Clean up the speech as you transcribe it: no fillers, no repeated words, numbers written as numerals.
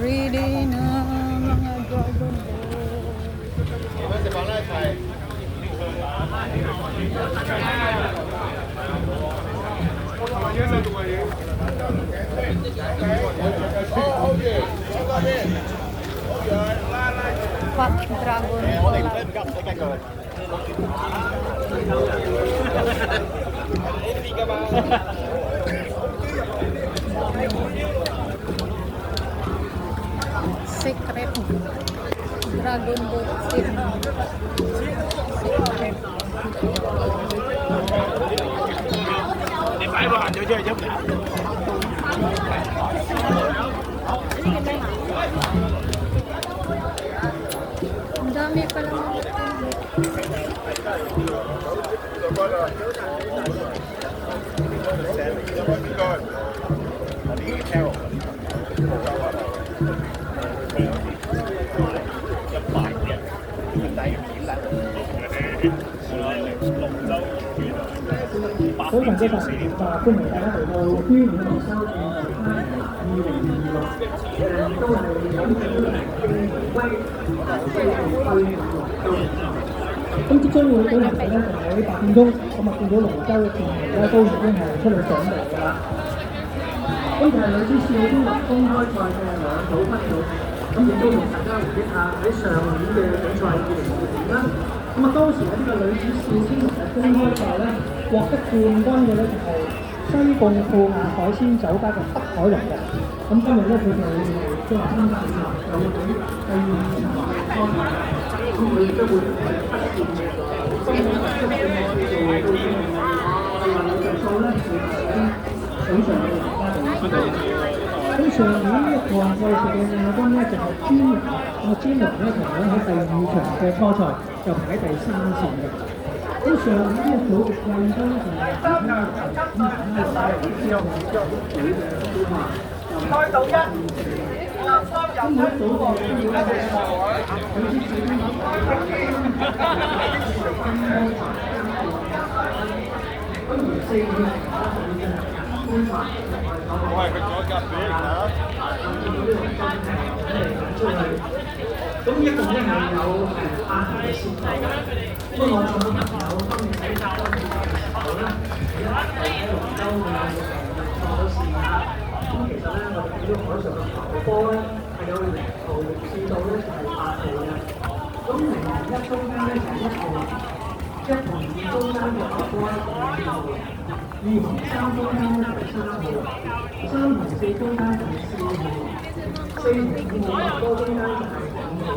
Ready na mga Dragon Ball. Pak Dragon Ball. Secret Dragon Ball Secret. Ang dami pala mga好朋嘅大歡迎大家嚟到於五年收看2026，都係有啲威咁即將會舉行嘅咧，就喺8點鐘，咁啊見到龍舟嘅傳媒咧都已經係出嚟上嚟㗎啦。咁就係女子少年公開賽嘅兩組分組，咁亦都同大家回憶下喺上年嘅比賽2020啦。咁啊當時喺呢個女子少先龍嘅公開賽咧，獲得冠軍嘅咧就係西貢富雅海鮮酒家嘅北海龍嘅。咁今日咧佢哋即係參加比賽，有喺第2場安排，咁佢亦都會係不斷嘅今日嘅叫做運動場數咧，係喺水上嘅大家嚟參加。咁上年呢一個賽事嘅亞軍咧就係專龍，咁啊專龍咧同樣喺第2場嘅初賽就排喺第3線嘅。咁上年呢一組嘅季軍同埋其他嘅咁啊之後開到1，咁每一組嘅都要有啲水平。咁而4個我係去咗隔籬啦。咁一共咧係有8條嘅線路。咁我眾朋友當然喺交通嘅時候咧，喺龍舟嘅錯咗線啦。咁其實咧，我哋見到海上嘅浮波咧係有0號至到咧就係8號嘅。咁001中間咧就係1號，1同2中間嘅浮波咧係2號，2同3中間咧就係3號，3同4中間就係4號，4同5號浮波中間就係5號。